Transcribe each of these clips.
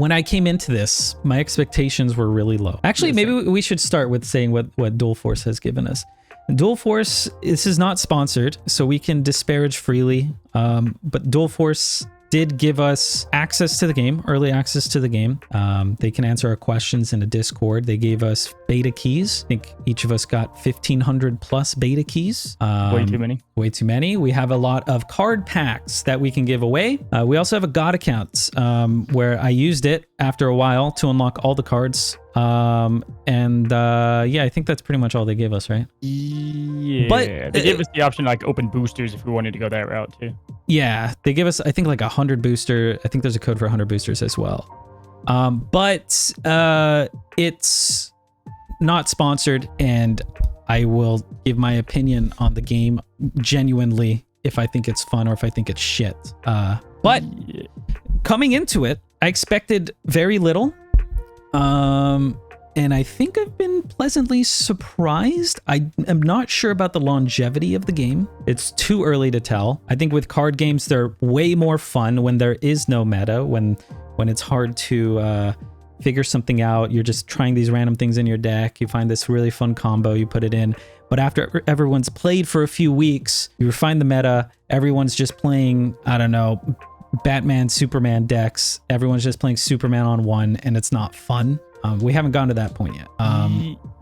when I came into this, my expectations were really low. Actually, maybe we should start with saying what Dual Force has given us. Dual Force, this is not sponsored, so we can disparage freely. But Dual Force did give us access to the game, early access to the game. They can answer our questions in a Discord. They gave us beta keys. I think each of us got 1,500 plus beta keys. Way too many. Way too many. We have a lot of card packs that we can give away. We also have a God account where I used it after a while to unlock all the cards. Yeah, I think that's pretty much all they gave us, right? Yeah, but they gave us the option to like open boosters if we wanted to go that route too. Yeah, they give us, I think, like 100 booster. I think there's a code for 100 boosters as well. But it's not sponsored, and I will give my opinion on the game genuinely if I think it's fun or if I think it's shit. But coming into it, I expected very little. And I think I've been pleasantly surprised. I am not sure about the longevity of the game. It's too early to tell. I think with card games, they're way more fun when there is no meta, when it's hard to figure something out. You're just trying these random things in your deck. You find this really fun combo, you put it in. But after everyone's played for a few weeks, you refine the meta. Everyone's just playing, I don't know, Batman, Superman decks. Everyone's just playing Superman on one, and it's not fun. We haven't gotten to that point yet.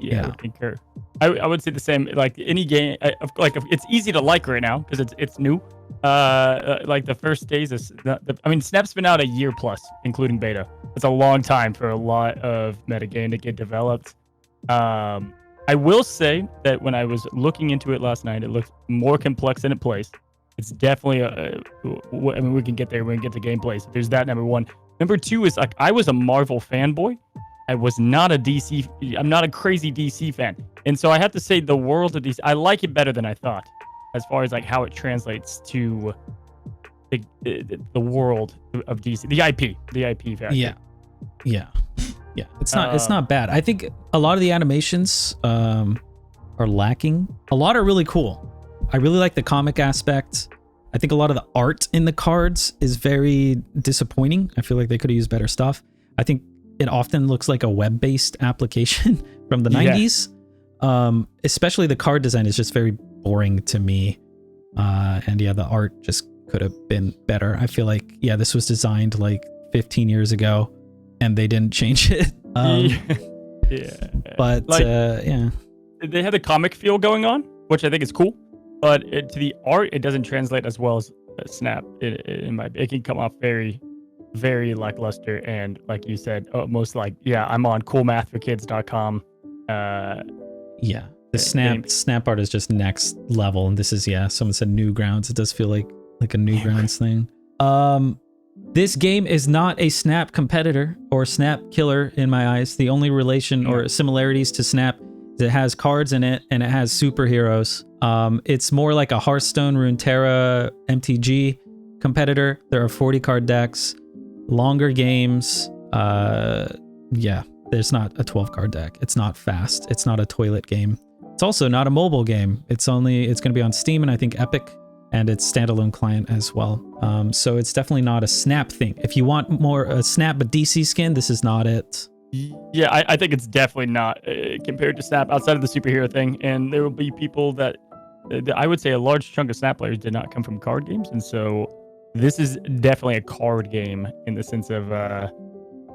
Yeah, I would concur. I would say the same. Like any game, like it's easy to like right now because it's new. Like the first days is, Snap's been out a year plus, including beta. It's a long time for a lot of metagame to get developed. I will say that when I was looking into it last night, it looked more complex than it plays. It's definitely we can get there when we get to gameplay. So there's that, number one. Number two is, like, I was a Marvel fanboy. I was not a DC. I'm not a crazy DC fan. And so I have to say the world of DC, I like it better than I thought, as far as like how it translates to the world of DC, the IP factor. Yeah. It's not bad. I think a lot of the animations are lacking. A lot are really cool. I really like the comic aspect. I think a lot of the art in the cards is very disappointing. I feel like they could have used better stuff. I think it often looks like a web-based application from the 90s. Especially the card design is just very boring to me. And yeah, the art just could have been better. I feel like, yeah, this was designed like 15 years ago and they didn't change it. But like, yeah. They had a comic feel going on, which I think is cool. But to the art, it doesn't translate as well as Snap. It can come off very, very lackluster, and like you said, almost like, I'm on coolmathforkids.com. The Snap art is just next level, and this is someone said Newgrounds. It does feel like a Newgrounds thing. This game is not a Snap competitor or Snap killer in my eyes. The only relation or similarities to Snap, it has cards in it and it has superheroes. It's more like a Hearthstone, Runeterra, MTG competitor. There are 40 card decks, longer games. There's not a 12 card deck. It's not fast. It's not a toilet game. It's also not a mobile game. It's going to be on Steam and I think Epic, and it's standalone client as well. So it's definitely not a Snap thing. If you want more a Snap but DC skin, this is not it. Yeah, I think it's definitely not compared to Snap outside of the superhero thing. And there will be people that I would say a large chunk of Snap players did not come from card games. And so this is definitely a card game in the sense of,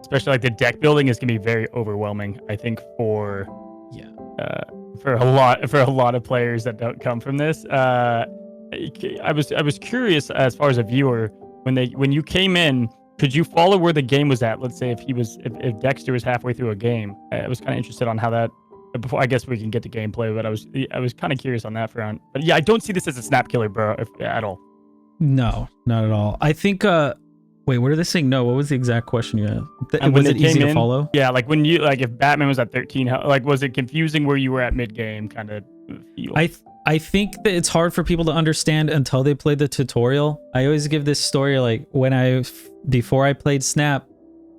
especially like the deck building is going to be very overwhelming, I think, for a lot of players that don't come from this. I was curious as far as a viewer, when you came in, could you follow where the game was at? Let's say if Dexter was halfway through a game. I was kind of interested on how that. Before, I guess we can get to gameplay, but I was kind of curious on that front. But yeah, I don't see this as a Snap killer, bro, at all. No, not at all. I think. Wait, what are they saying? No, what was the exact question you had? Was it easy to follow? Yeah, like when you if Batman was at 13, like was it confusing where you were at mid game? Kind of feel. I think that it's hard for people to understand until they play the tutorial. I always give this story, like before I played Snap,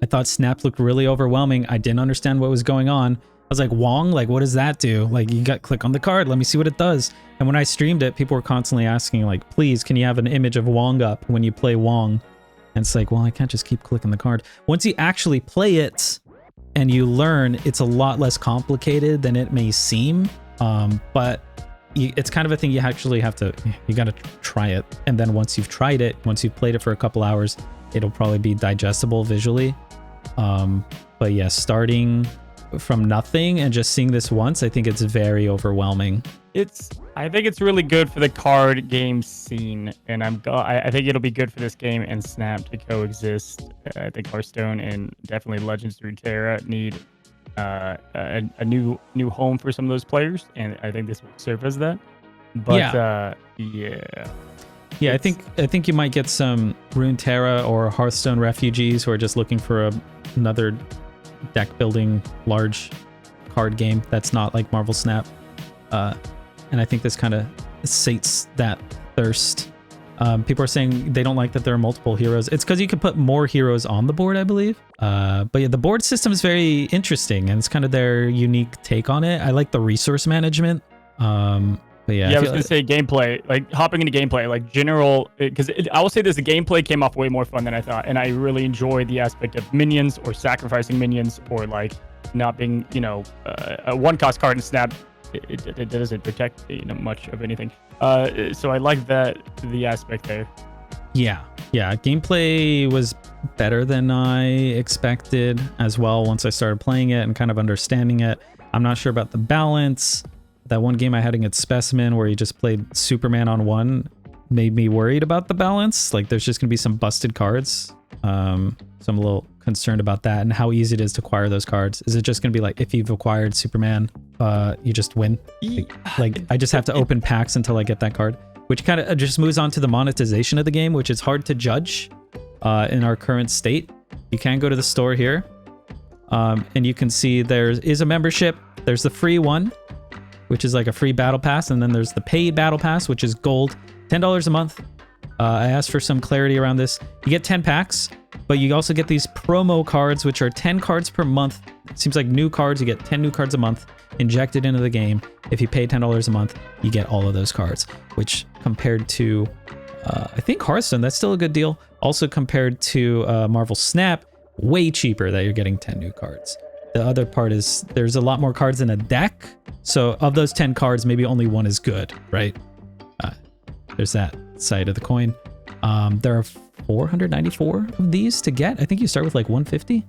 I thought Snap looked really overwhelming. I didn't understand what was going on. I was like, Wong, like, what does that do? Like, you got click on the card. Let me see what it does. And when I streamed it, people were constantly asking, like, please, can you have an image of Wong up when you play Wong? And it's like, well, I can't just keep clicking the card. Once you actually play it and you learn, it's a lot less complicated than it may seem. But it's kind of a thing you actually have to, you got to try it. And then once you've tried it, once you've played it for a couple hours, it'll probably be digestible visually. But yeah, starting from nothing and just seeing this once, I think it's very overwhelming. I think it's really good for the card game scene, and I think it'll be good for this game and Snap to coexist. I think Hearthstone and definitely Legends of Runeterra need a new home for some of those players, and I think this will serve as that. But yeah, I think you might get some Runeterra or Hearthstone refugees who are just looking for another deck building large card game that's not like Marvel Snap. And I think this kind of sates that thirst. People are saying they don't like that there are multiple heroes. It's because you can put more heroes on the board, I believe. But yeah, the board system is very interesting, and it's kind of their unique take on it. I like the resource management. But yeah, I was gonna say gameplay, like hopping into gameplay, like general, because I will say this: the gameplay came off way more fun than I thought, and I really enjoyed the aspect of minions or sacrificing minions or like not being, a one-cost card in Snap. It doesn't protect much of anything. So I like the aspect there. Yeah. Gameplay was better than I expected as well once I started playing it and kind of understanding it. I'm not sure about the balance. That one game I had against Specimen where he just played Superman on one made me worried about the balance. Like there's just gonna be some busted cards. So I'm a little concerned about that and how easy it is to acquire those cards. Is it just gonna be like if you've acquired Superman, you just win? Like I just have to open packs until I get that card, which kind of just moves on to the monetization of the game, which is hard to judge in our current state. You can go to the store here, and you can see there is a membership. There's the free one, which is like a free battle pass, and then there's the paid battle pass, which is gold, $10 a month. I asked for some clarity around this. You get 10 packs, but you also get these promo cards, which are 10 cards per month. It seems like new cards, you get 10 new cards a month injected into the game. If you pay $10 a month, you get all of those cards, which compared to, I think Hearthstone, that's still a good deal. Also compared to Marvel Snap, way cheaper that you're getting 10 new cards. The other part is there's a lot more cards in a deck. So of those 10 cards, maybe only one is good, right? There's that side of the coin. There are 494 of these to get. I think you start with like 150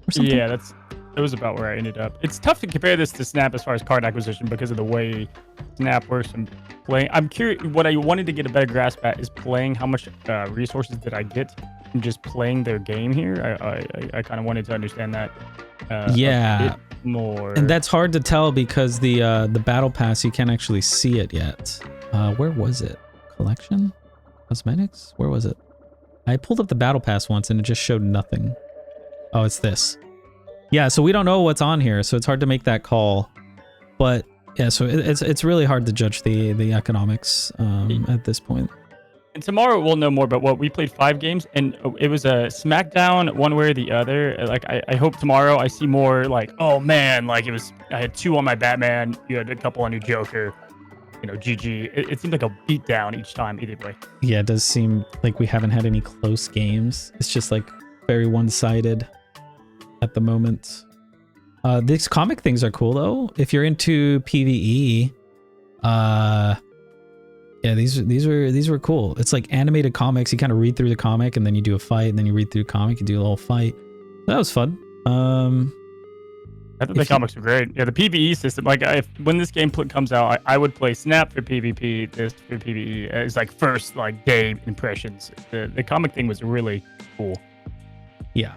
or something. Yeah, that was about where I ended up. It's tough to compare this to Snap as far as card acquisition because of the way Snap works and playing. I'm curious, what I wanted to get a better grasp at is playing how much resources did I get from just playing their game here. I kind of wanted to understand that a bit more. And that's hard to tell because the battle pass, you can't actually see it yet. Where was it? Collection? Cosmetics? Where was it? I pulled up the battle pass once and it just showed nothing. Oh, it's this. Yeah, so we don't know what's on here, so it's hard to make that call. But yeah, so it's really hard to judge the economics at this point. And tomorrow we'll know more about what we played 5 games, and it was a SmackDown one way or the other. Like I hope tomorrow I see more like, oh man, like I had 2 on my Batman, you had a couple on your Joker. GG. It seemed like a beatdown each time, either way. Yeah, it does seem like we haven't had any close games. It's just like very one-sided at the moment. These comic things are cool though. If you're into PvE, yeah, these were cool. It's like animated comics. You kind of read through the comic and then you do a fight, and then you read through the comic, you do a little fight. That was fun. I thought the comics were great. Yeah, the PvE system. Like, when this game comes out, I would play Snap for PvP, this for PvE. It's like first day impressions. The comic thing was really cool. Yeah.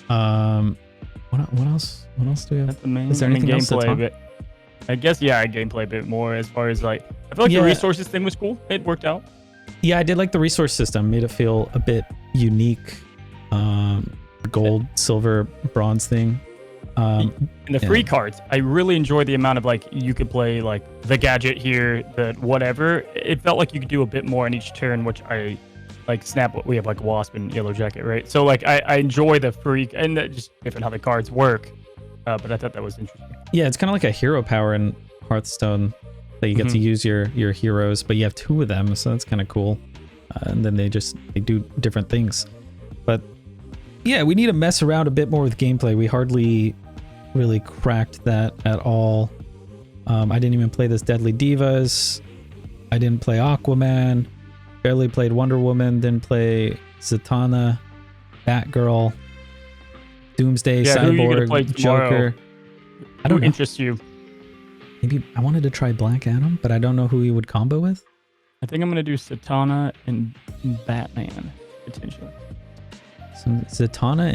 What else? What else do we have? That's the main. Is there anything else that's on? I guess gameplay a bit more as far as like. I feel like the resources thing was cool. It worked out. Yeah, I did like the resource system. Made it feel a bit unique. Gold, silver, bronze thing. And the free cards, I really enjoyed the amount of like you could play like the gadget here, the whatever. It felt like you could do a bit more in each turn, which I like. Snap, we have like Wasp and Yellow Jacket, right? So like I enjoy the free and just different how the cards work. But I thought that was interesting. Yeah, it's kind of like a hero power in Hearthstone that you get to use your heroes, but you have 2 of them, so that's kind of cool. and then they do different things. But yeah, we need to mess around a bit more with gameplay. We hardly really cracked that at all. I didn't even play this Deadly Divas. I didn't play Aquaman. Barely played Wonder Woman. Didn't play Zatanna, Batgirl, Doomsday, Yeah, who are you gonna Cyborg, play tomorrow? Joker. I don't Who know. interests you? Maybe I wanted to try Black Adam, but I don't know who he would combo with. I think I'm gonna do Satana and Batman potentially. So Zatanna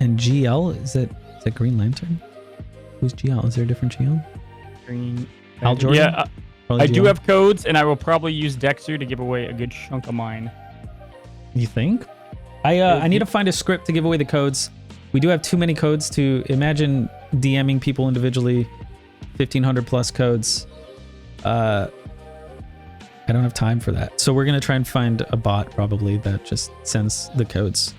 and GL, is that Green Lantern? Who's GL? Is there a different GL? Green. Hal Jordan? Yeah, Probably I do GL. have codes, and I will probably use Dexter to give away a good chunk of mine. You think? I need to find a script to give away the codes. We do have too many codes to imagine DMing people individually. 1,500 plus codes. I don't have time for that. So we're gonna try and find a bot probably that just sends the codes.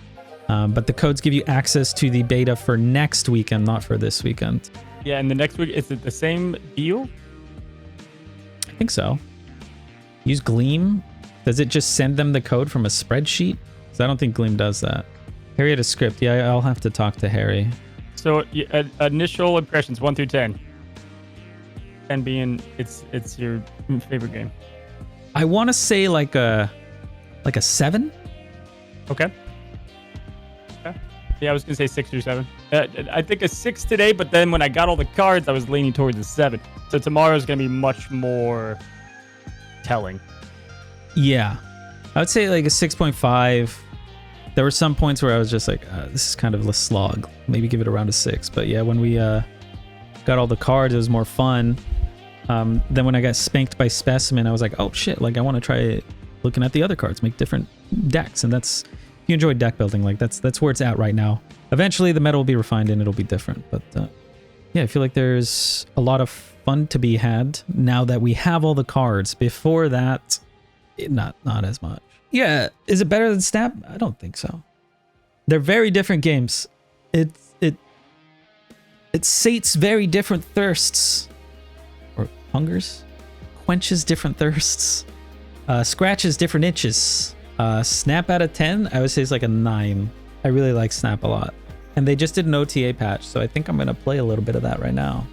But the codes give you access to the beta for next weekend, not for this weekend. Yeah, and the next week, is it the same deal? I think so. Use Gleam. Does it just send them the code from a spreadsheet? Because I don't think Gleam does that. Harry had a script. Yeah, I'll have to talk to Harry. So initial impressions, 1 through 10. 10 being it's your favorite game. I want to say like a 7. Okay. Yeah, I was gonna say 6 or 7. I think a 6 today, but then when I got all the cards, I was leaning towards a 7. So tomorrow's gonna be much more telling. Yeah, I would say like a 6.5. There were some points where I was just like, this is kind of a slog. Maybe give it around a 6. But yeah, when we got all the cards, it was more fun. Then when I got spanked by Specimen, I was like, oh shit, like I want to try looking at the other cards, make different decks. And that's, if you enjoy deck building, like that's where it's at right now. Eventually the meta will be refined and it'll be different. But yeah, I feel like there's a lot of fun to be had now that we have all the cards. Before that, not as much. Yeah, is it better than Snap? I don't think so. They're very different games. It sates very different thirsts. Or hungers? Quenches different thirsts. Scratches different itches. Snap out of 10, I would say it's like a 9. I really like Snap a lot. And they just did an OTA patch, so I think I'm going to play a little bit of that right now.